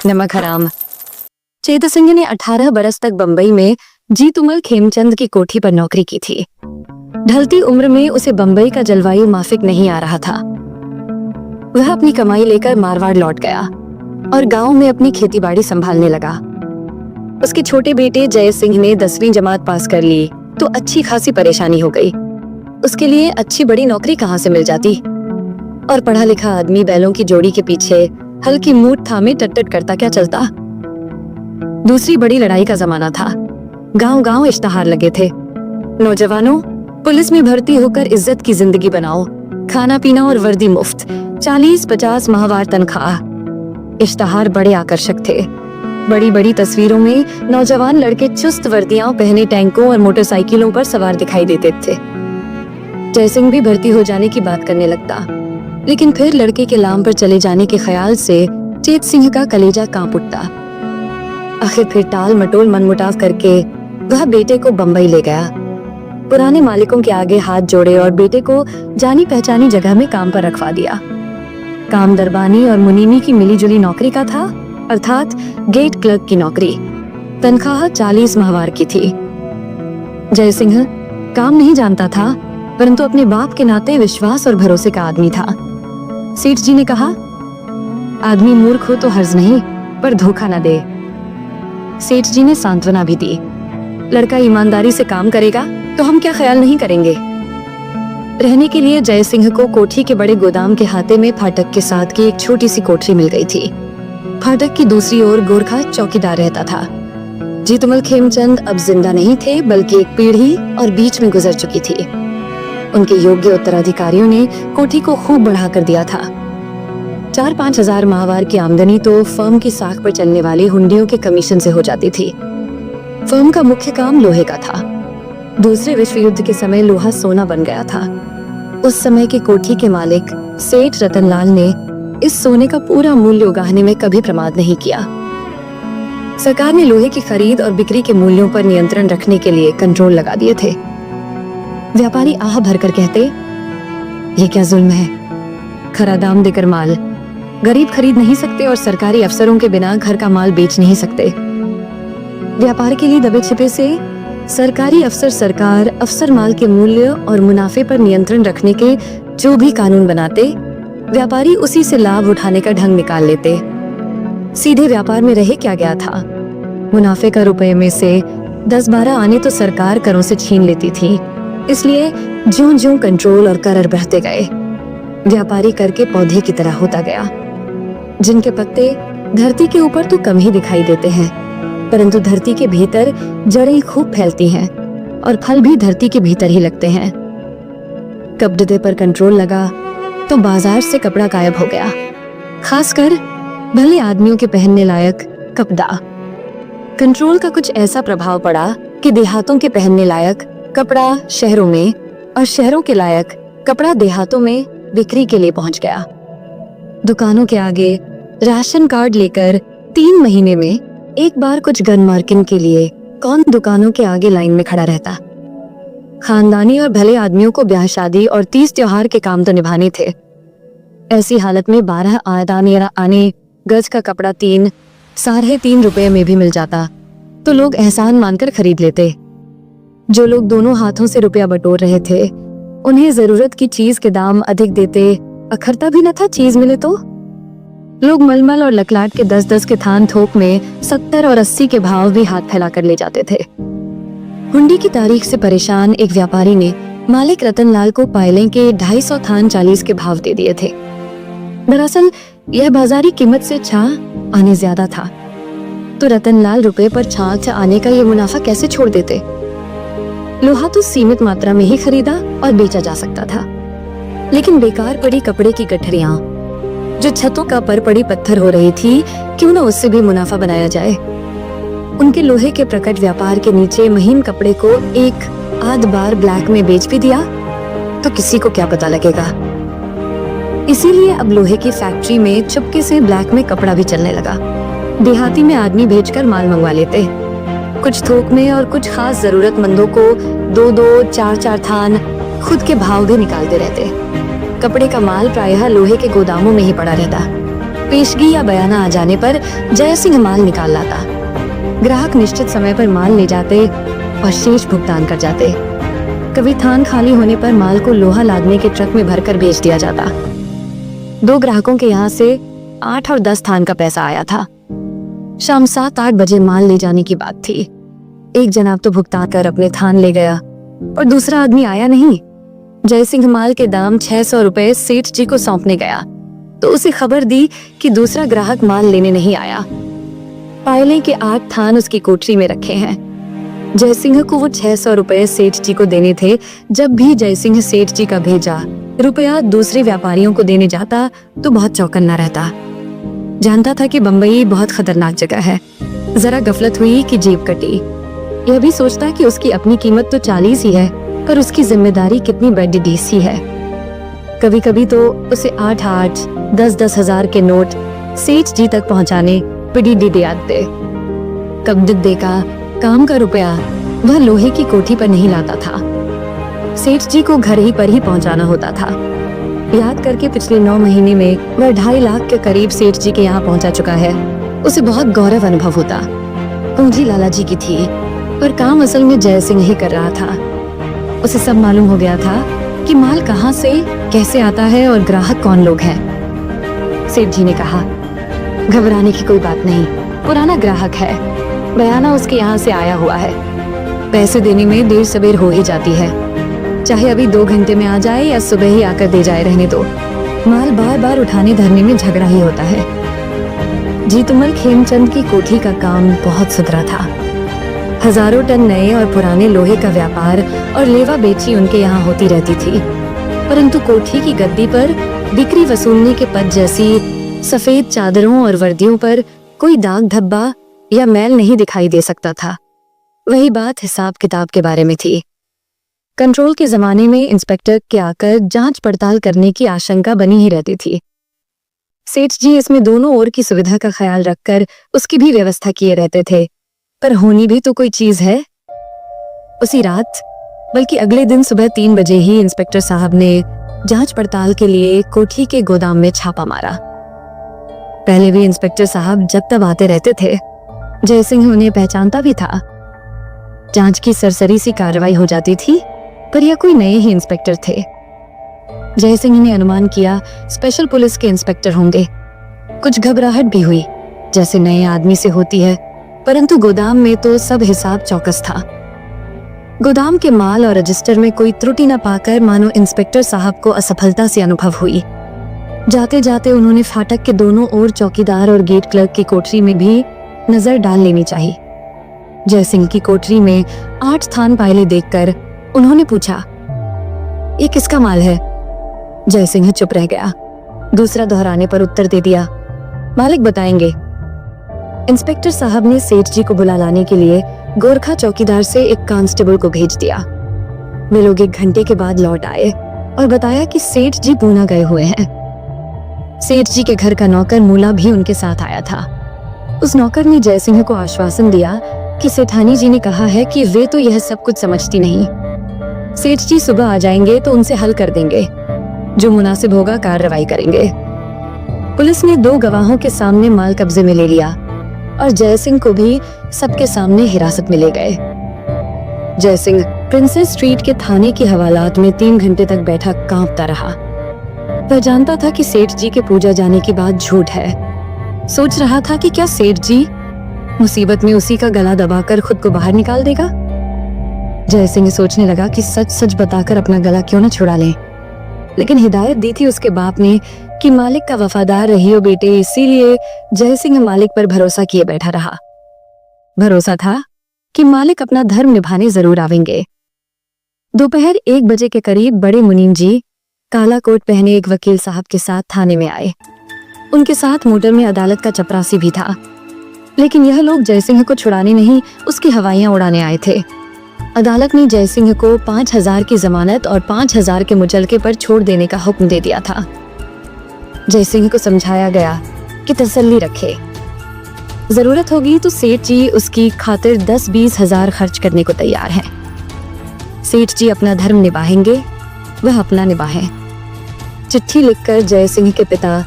नमक हराम। चेतन सिंह ने 18 बरस तक बंबई में जीतूमल खेमचंद की कोठी पर नौकरी की थी। ढलती उम्र में उसे बंबई का जलवायु माफिक नहीं आ रहा था। वह अपनी कमाई लेकर मारवाड़ लौट गया और गांव में अपनी खेतीबाड़ी संभालने लगा। उसके छोटे बेटे जय सिंह ने 10वीं जमात पास कर ली तो अच्छी खासी परेशानी हो गई। उसके लिए अच्छी बड़ी नौकरी कहाँ से मिल जाती, और पढ़ा लिखा आदमी बैलों की जोड़ी के पीछे हल्की मूठ थामे टट करता क्या चलता। दूसरी बड़ी लड़ाई का जमाना था। गांव गांव इश्तहार लगे थे, नौजवानों पुलिस में भर्ती होकर इज्जत की जिंदगी बनाओ, खाना पीना और वर्दी मुफ्त, 40-50 माहवार तनख्वाह। इश्तहार बड़े आकर्षक थे। बड़ी बड़ी तस्वीरों में नौजवान लड़के चुस्त वर्दियां पहने टैंकों और मोटरसाइकिलों पर सवार दिखाई देते थे। जय सिंह भी भर्ती हो जाने की बात करने लगता, लेकिन फिर लड़के के लाम पर चले जाने के ख्याल से चेत सिंह का कलेजा कांप उठता। आखिर फिर टाल मटोल मनमुटाव करके वह बेटे को बंबई ले गया। पुराने मालिकों के आगे हाथ जोड़े और बेटे को जानी पहचानी जगह में काम पर रखवा दिया। काम दरबानी और मुनीमी की मिलीजुली नौकरी का था, अर्थात गेट क्लर्क की नौकरी। तनख्वाह 40 माहवार की थी। जय सिंह काम नहीं जानता था, परंतु अपने बाप के नाते विश्वास और भरोसे का आदमी था। सेठ जी ने कहा, आदमी मूर्ख हो तो हर्ज नहीं, पर धोखा न दे। सेठ जी ने सांत्वना भी दी, लड़का ईमानदारी से काम करेगा तो हम क्या ख्याल नहीं करेंगे। रहने के लिए जय सिंह को कोठी के बड़े गोदाम के हाथे में फाटक के साथ की एक छोटी सी कोठरी मिल गई थी। फाटक की दूसरी ओर गोरखा चौकीदार रहता था। जीतूमल खेमचंद अब जिंदा नहीं थे, बल्कि एक पीढ़ी और बीच में गुजर चुकी थी। उनके योग्य उत्तराधिकारियों ने कोठी को खूब बढ़ा कर दिया था। 4-5 हजार माहवार की आमदनी तो फर्म की साख पर चलने वाली हुंडियों के कमीशन से हो जाती थी। फर्म का मुख्य काम लोहे का था। दूसरे विश्व युद्ध के समय लोहा सोना बन गया था। उस समय के कोठी के मालिक सेठ रतनलाल ने इस सोने का पूरा मूल्य उगाहने में कभी प्रमाद नहीं किया। सरकार ने लोहे की खरीद और बिक्री के मूल्यों पर नियंत्रण रखने के लिए कंट्रोल लगा दिए थे। व्यापारी आह भरकर कहते, ये क्या जुल्म है, खरा दाम देकर माल गरीब खरीद नहीं सकते और सरकारी अफसरों के बिना घर का माल बेच नहीं सकते। व्यापार के लिए दबे छिपे से सरकारी अफसर सरकार अफसर माल के मूल्य और मुनाफे पर नियंत्रण रखने के जो भी कानून बनाते, व्यापारी उसी से लाभ उठाने का ढंग निकाल लेते। सीधे व्यापार में रहे क्या गया था। मुनाफे का रुपए में से 10-12 आने तो सरकार करों से छीन लेती थी। इसलिए ज्यों-ज्यों कंट्रोल और कर बढ़ते गए, व्यापारी कर के पौधे की तरह होता गया, जिनके पत्ते धरती के ऊपर तो कम ही दिखाई देते हैं, परंतु धरती के भीतर जड़ें खूब फैलती हैं और फल भी धरती के भीतर ही लगते हैं। कपड़े पर कंट्रोल लगा तो बाजार से कपड़ा गायब हो गया, खासकर भले आदमियों के पहनने लायक कपड़ा। कंट्रोल का कुछ ऐसा प्रभाव पड़ा कि देहातों के पहनने लायक कपड़ा शहरों में और शहरों के लायक कपड़ा देहातों में बिक्री के लिए पहुंच गया। दुकानों के आगे राशन कार्ड लेकर 3 महीने में एक बार कुछ गन मार्किंग के लिए कौन दुकानों के आगे लाइन में खड़ा रहता। खानदानी और भले आदमियों को ब्याह शादी और 30 त्योहार के काम तो निभाने थे। ऐसी हालत में 12 आने गज का कपड़ा 3-3.5 रुपए में भी मिल जाता तो लोग एहसान मानकर खरीद लेते। जो लोग दोनों हाथों से रुपया बटोर रहे थे, उन्हें जरूरत की चीज के दाम अधिक देते अखरता भी न था चीज मिले तो। लोग मलमल और लकलाट के 10-10 के थान थोक में 70 और 80 के भाव भी हाथ फैला कर ले जाते थे। हुंडी की तारीख से परेशान एक व्यापारी ने मालिक रतनलाल को पायलें के 250 थान 40 के भाव दे दिए थे। दरअसल यह बाजारी कीमत से छा आने ज्यादा था, तो रतनलाल रुपए पर छाछ आने का ये मुनाफा कैसे छोड़ देते। लोहा तो सीमित मात्रा में ही खरीदा और बेचा जा सकता था, लेकिन बेकार पड़ी कपड़े की गठरियां जो छतों का पर पड़ी पत्थर हो रही थी, क्यों न उससे भी मुनाफा बनाया जाए। उनके लोहे के प्रकट व्यापार के नीचे महीन कपड़े को एक आध बार ब्लैक में बेच भी दिया तो किसी को क्या पता लगेगा। इसीलिए अब लोहे की फैक्ट्री में चुपके से ब्लैक में कपड़ा भी चलने लगा। देहाती में आदमी भेजकर माल मंगवा लेते, कुछ थोक में और कुछ खास जरूरतमंदों को 2-2, 4-4 थान खुद के भाव भी निकालते रहते। कपड़े का माल प्रायः लोहे के गोदामों में ही पड़ा रहता। पेशगी या बयाना आ जाने पर जय सिंह माल निकाल लाता। ग्राहक निश्चित समय पर माल ले जाते और शेष भुगतान कर जाते। कभी थान खाली होने पर माल को लोहा लादने के ट्रक में भरकर भेज दिया जाता। 2 ग्राहकों के यहाँ से 8 और 10 थान का पैसा आया था। शाम 7-8 बजे माल ले जाने की बात थी। एक जनाब तो भुगतान कर अपने थान ले गया और दूसरा आदमी आया नहीं। जय सिंह माल के दाम 600 रुपए सेठ जी को सौंपने गया तो उसे खबर दी कि दूसरा ग्राहक माल लेने नहीं आया। पायले के 8 थान उसकी कोठरी में रखे हैं। जय सिंह को वो 600 रुपए सेठ जी को देने थे। जब भी जय सिंह सेठ जी का भेजा रुपया दूसरे व्यापारियों को देने जाता तो बहुत चौकन्ना रहता। जानता था कि बंबई बहुत खतरनाक जगह है। जरा गफलत हुई कि जेब कटी। यह भी सोचता कि उसकी अपनी कीमत तो 40 ही है, पर उसकी जिम्मेदारी कितनी बड़ी सी है। कभी कभी तो उसे 8-8, 10-10 हजार के नोट सेठ जी तक पहुंचाने बड़ी दे आते। कब का काम का रुपया वह लोहे की कोठी पर नहीं लाता था। सेठ जी को घर ही पर ही पहुंचाना होता था। याद करके पिछले 9 महीने में वह 2.5 लाख के करीब सेठ जी के यहाँ पहुंचा चुका है। उसे बहुत गौरव अनुभव होता। पूंजी लाला जी की थी, पर काम असल में जय सिंह ही कर रहा था। उसे सब मालूम हो गया था कि माल कहाँ से कैसे आता है और ग्राहक कौन लोग हैं। सेठ जी ने कहा, घबराने की कोई बात नहीं, पुराना ग्राहक है, बयाना उसके यहाँ से आया हुआ है। पैसे देने में देर सवेर हो ही जाती है, चाहे अभी 2 घंटे में आ जाए या सुबह ही आकर दे जाए, रहने दो। माल बार बार उठाने धरने में झगड़ा ही होता है। जीतुमल खेमचंद की कोठी का काम बहुत सुधरा था। हजारों टन नए और पुराने लोहे का व्यापार और लेवा बेची उनके यहाँ होती रहती थी, परंतु कोठी की गद्दी पर बिक्री वसूलने के पद जैसी सफेद चादरों और वर्दियों पर कोई दाग धब्बा या मैल नहीं दिखाई दे सकता था। वही बात हिसाब किताब के बारे में थी। कंट्रोल के जमाने में इंस्पेक्टर के आकर जांच पड़ताल करने की आशंका बनी ही रहती थी। सेठ जी इसमें दोनों ओर की सुविधा का ख्याल रखकर उसकी भी व्यवस्था किए रहते थे, पर होनी भी तो कोई चीज है। उसी रात, बल्कि अगले दिन सुबह 3 बजे ही इंस्पेक्टर साहब ने जांच पड़ताल के लिए कोठी के गोदाम में छापा मारा। पहले भी इंस्पेक्टर साहब जब तब आते रहते थे। जय सिंह उन्हें पहचानता भी था। जांच की सरसरी सी कार्रवाई हो जाती थी, पर यह कोई नए ही इंस्पेक्टर थे। जय सिंह ने अनुमान किया स्पेशल पुलिस के इंस्पेक्टर होंगे। कुछ घबराहट भी हुई, जैसे नए आदमी से होती है, परंतु गोदाम में तो सब हिसाब चौकस था। गोदाम के माल और रजिस्टर में कोई त्रुटि न पाकर मानो इंस्पेक्टर साहब को असफलता से अनुभव हुई। जाते जाते उन्होंने फाटक के दोनों ओर चौकीदार और गेट क्लर्क की कोठरी में भी नजर डाल लेनी चाहिए। जय सिंह की कोठरी में 8 थान पायले देखकर उन्होंने पूछा, ये किसका माल है? जय सिंह चुप रह गया। दूसरा दोहराने पर उत्तर दे दिया, मालिक बताएंगे। इंस्पेक्टर साहब ने सेठ जी को बुला लाने के लिए गोरखा चौकीदार से एक कांस्टेबल को भेज दिया। वे लोग 1 घंटे के बाद लौट आए और बताया कि सेठ जी पूना गए हुए हैं। सेठ जी के घर का नौकर मूला भी उनके साथ आया था। उस नौकर ने जय सिंह को आश्वासन दिया कि सेठानी जी ने कहा है कि वे तो यह सब कुछ समझती नहीं। सेठ जी सुबह आ जाएंगे तो उनसे हल कर देंगे, जो मुनासिब होगा कार्रवाई करेंगे। पुलिस ने 2 गवाहों के सामने माल कब्जे में ले लिया और जय सिंह को भी सबके सामने हिरासत में ले गए। जय सिंह प्रिंसेस स्ट्रीट के थाने की हवालात में 3 घंटे तक बैठा कांपता रहा। वह जानता था कि सेठ जी के पूजा जाने की बात झूठ है। सोच रहा था कि क्या सेठ जी मुसीबत में उसी का गला दबाकर खुद को बाहर निकाल देगा। जय सिंह सोचने लगा कि सच सच बताकर अपना गला क्यों न छुड़ा ले, लेकिन हिदायत दी थी उसके बाप ने कि मालिक का वफादार रहियो बेटे, इसीलिए जय सिंह मालिक पर भरोसा किए बैठा रहा। भरोसा था कि मालिक अपना धर्म निभाने जरूर आवेंगे। दोपहर 1 बजे के करीब बड़े मुनीम जी काला कोट पहने एक वकील साहब के साथ थाने में आए। उनके साथ मोटर में अदालत का चपरासी भी था, लेकिन यह लोग जय सिंह को छुड़ाने नहीं, उसकी हवाइयां उड़ाने आए थे। अदालत ने जय सिंह को 5,000 की जमानत और 5,000 के मुचलके पर छोड़ देने का हुक्म दे दिया था। जय सिंह को समझाया गया कि तसल्ली रखे, जरूरत होगी तो सेठ जी उसकी खातिर 10-20 हजार खर्च करने को तैयार हैं। सेठ जी अपना धर्म निभाएंगे, वह अपना निभाएं। चिट्ठी लिखकर जय सिंह के पिता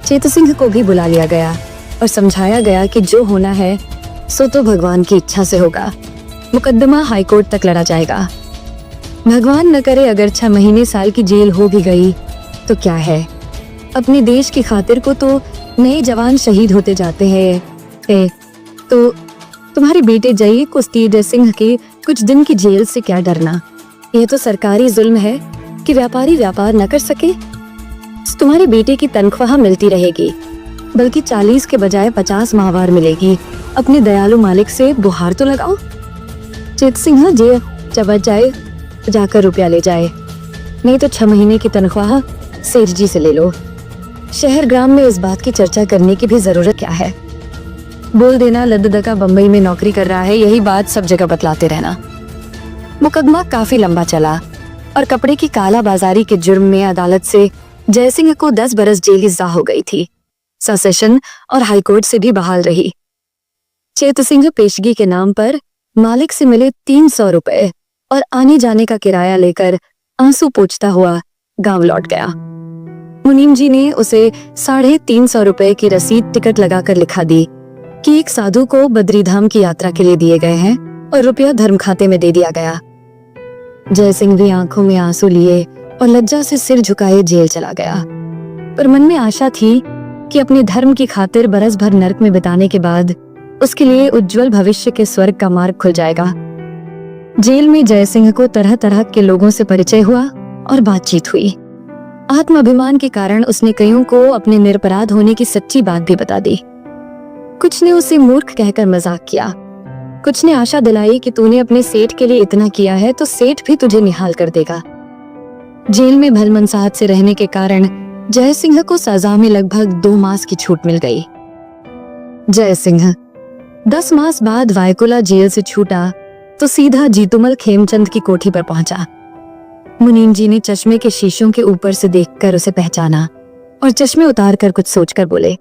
चेतु सिंह को भी बुला लिया गया और समझाया गया कि जो होना है सो तो भगवान की इच्छा से होगा। मुकदमा हाईकोर्ट तक लड़ा जाएगा। भगवान न करे अगर 6 महीने साल की जेल हो भी गई तो क्या है, अपने देश की खातिर को तो नए जवान शहीद होते जाते हैं। तो तुम्हारे बेटे जय कुश्ती सिंह के कुछ दिन की जेल से क्या डरना। यह तो सरकारी जुल्म है कि व्यापारी व्यापार न कर सके। तुम्हारे बेटे की तनख्वाह मिलती रहेगी, बल्कि 40 के बजाय 50 माहवार मिलेगी। अपने दयालु मालिक से बुहार तो लगाओ। चेत सिंह जे चबा जाए जाकर रुपया ले जाए, नहीं तो 6 महीने की तनख्वाह सेठ जी से ले लो। शहर ग्राम में इस बात की चर्चा करने की भी जरूरत क्या है। बोल देना लद्दका बम्बई में नौकरी कर रहा है, यही बात सब जगह बतलाते रहना। मुकदमा काफी लंबा चला और कपड़े की काला बाजारी के जुर्म में अदालत से जयसिंह को 10 बरस जेल की सजा हो गई थी। सेशन और हाईकोर्ट से भी बहाल रही। चेत सिंह पेशगी के नाम पर मालिक से मिले 300 रुपए और आने जाने का किराया लेकर आंसू पोंछता हुआ गांव लौट गया। मुनीम जी ने उसे 350 रुपए की रसीद टिकट लगाकर लिखा दी कि एक साधु को बद्रीधाम की यात्रा के लिए दिए गए हैं और रुपया धर्म खाते में दे दिया गया। जय सिंह भी आंखों में आंसू लिए और लज्जा से सिर झुकाए जेल चला गया, पर मन में आशा थी कि अपने धर्म की खातिर बरस भर नरक में बिताने के बाद उसके लिए उज्जवल भविष्य के स्वर्ग का मार्ग खुल जाएगा। जेल में जय सिंह को तरह तरह के लोगों से परिचय हुआ और बातचीत हुई। आत्माभिमान के कारण उसने कईयों को अपने निरपराध होने की सच्ची बात भी बता दी। कुछ ने उसे मूर्ख कहकर मजाक किया, कुछ ने आशा दिलाई कि तूने अपने सेठ के लिए इतना किया है तो सेठ भी तुझे निहाल कर देगा। जेल में भलमनसाहत से रहने के कारण जय सिंह को सजा में लगभग 2 मास की छूट मिल गई। जय सिंह 10 मास बाद वायकुला जेल से छूटा तो सीधा जीतुमल खेमचंद की कोठी पर पहुंचा। मुनीम जी ने चश्मे के शीशों के ऊपर से देखकर उसे पहचाना और चश्मे उतार कर कुछ सोचकर बोले,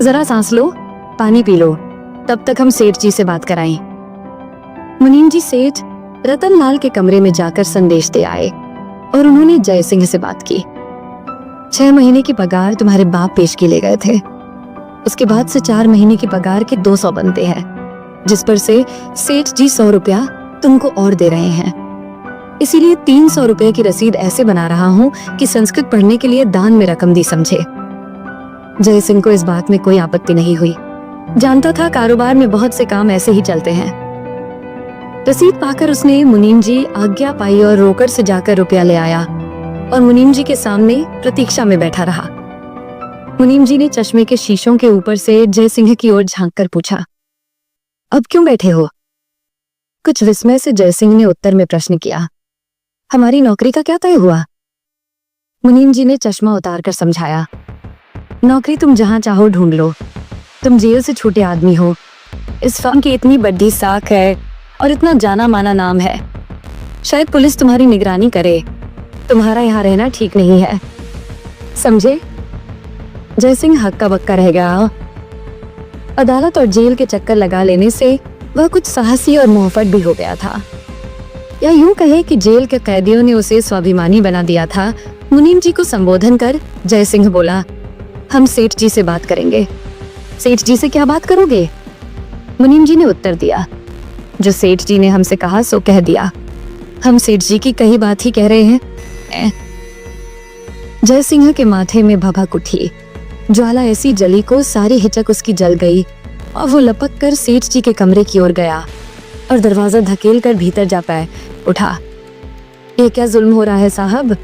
जरा सांस लो, पानी पी लो, तब तक हम सेठ जी से बात कराएं। मुनीम जी सेठ रतनलाल के कमरे में जाकर संदेश दे आए और उन्होंने जय सिंह से बात की। 6 महीने की पगार तुम्हारे बाप पेशगी ले गए थे, उसके बाद से 4 महीने की पगार के 200 बनते हैं, जिस पर से सेठ जी 100 रुपया तुमको और दे रहे हैं। इसीलिए 300 रुपए की रसीद ऐसे बना रहा हूँ कि संस्कृत पढ़ने के लिए दान में रकम दी समझे। जय सिंह को इस बात में कोई आपत्ति नहीं हुई। जानता था कारोबार में बहुत से काम ऐसे ही चलते हैं। रसीद पाकर उसने मुनीम जी आज्ञा पाई और रोकड़ से जाकर रुपया ले आया और मुनीम जी के सामने प्रतीक्षा में बैठा रहा। मुनीम जी ने चश्मे के शीशों के ऊपर से जय सिंह की ओर झांककर पूछा, अब क्यों बैठे हो? कुछ विस्मय से जय सिंह ने उत्तर में प्रश्न किया, हमारी नौकरी का क्या तय हुआ? मुनीम जी ने चश्मा उतारकर समझाया, नौकरी तुम जहां चाहो ढूंढ लो, तुम जेल से छूटे आदमी हो, इस फर्म की इतनी बड़ी साख है और इतना जाना माना नाम है, शायद पुलिस तुम्हारी निगरानी करे, तुम्हारा यहाँ रहना ठीक नहीं है, समझे? जय सिंह हक्का बक्का रह गया। अदालत और जेल के चक्कर लगा लेने से वह कुछ साहसी और मुंहफट भी हो गया था, या यूं कहे कि जेल के कैदियों ने उसे स्वाभिमानी बना दिया था। मुनीम जी को संबोधन कर जय सिंह बोला, हम सेठ जी से बात करेंगे। सेठ जी से क्या बात करोगे? मुनीम जी ने उत्तर दिया, जो सेठ जी ने हमसे कहा सो कह दिया, हम सेठ जी की कही बात ही कह रहे हैं। जय सिंह के माथे में भभक उठी, ज्वाला ऐसी जली को सारी हिचक उसकी जल गई और वो लपक कर सेठ जी के कमरे की ओर गया और दरवाजा धकेल कर भीतर जा पाए उठा। ये क्या जुल्म हो रहा है साहब?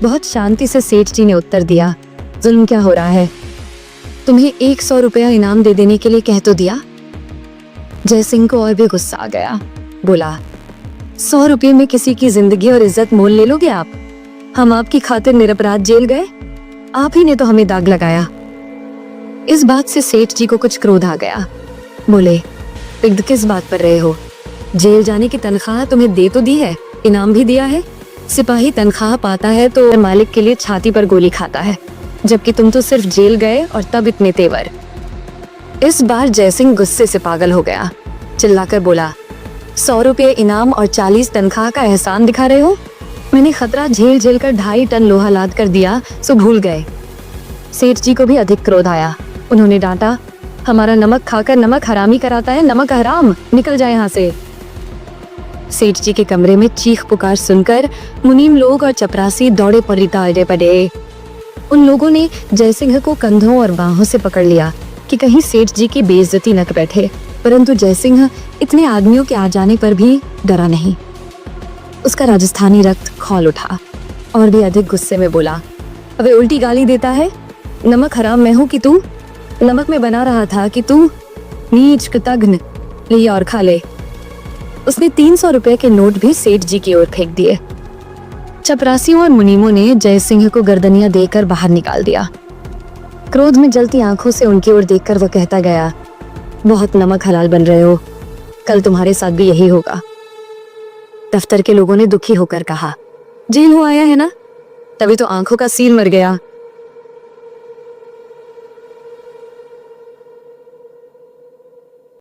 बहुत शांति से सेठ जी ने उत्तर दिया, जुल्म क्या हो रहा है? तुम्हें 100 रुपया इनाम दे देने के लिए कह तो दिया। जय सिंह को और भी गुस्सा आ गया, बोला, 100 रुपये में किसी की जिंदगी और इज्जत मोल ले लोगे आप? हम आपकी खातिर निरपराध जेल गए, आप ही ने तो हमें दाग लगाया। इस बात से सेठ जी को कुछ क्रोध आ गया, बोले, पिग्ध किस बात पर रहे हो? जेल जाने की तनख्वाह तुम्हें दे तो दी है, इनाम भी दिया है। सिपाही तनख्वाह पाता है तो मालिक के लिए छाती पर गोली खाता है, जबकि तुम तो सिर्फ जेल गए और तब इतने तेवर। इस बार जय सिंह गुस्से से पागल हो गया, चिल्लाकर बोला, 100 रुपये इनाम और 40 तनख्वाह का एहसान दिखा रहे हो? मैंने खतरा झेल झेल कर 2.5 टन लोहा लाद कर दिया, सो भूल गए। सेठ जी को भी अधिक क्रोध आया। उन्होंने डांटा, हमारा नमक खाकर नमक हरामी कराता है, नमक हराम, निकल जाए यहाँ से। सेठ जी के कमरे में चीख पुकार सुनकर मुनीम लोग और चपरासी दौड़े पड़े। उन लोगों ने जयसिंह को कंधों और बाहों से पकड़ लिया कि कहीं सेठ जी की बेइज्जती न बैठे, परंतु जयसिंह इतने आदमियों के आ जाने पर भी डरा नहीं। उसका राजस्थानी रक्त खौल उठा और भी अधिक गुस्से में बोला, अबे उल्टी गाली देता है, नमक हराम मैं हूं कि तू? नमक में बना रहा था कि तू? नीच कृतघ्न, ले और खा ले। उसने 300 रुपए के नोट भी सेठ जी की ओर फेंक दिए। चपरासियों और मुनीमों ने जयसिंह को गर्दनियां देकर बाहर निकाल दिया। क्रोध में जलती आंखों से उनकी ओर देखकर वह कहता गया, बहुत नमक हलाल बन रहे हो, कल तुम्हारे साथ भी यही होगा। दफ्तर के लोगों ने दुखी होकर कहा, जेल हो आया है ना, तभी तो आंखों का सील मर गया।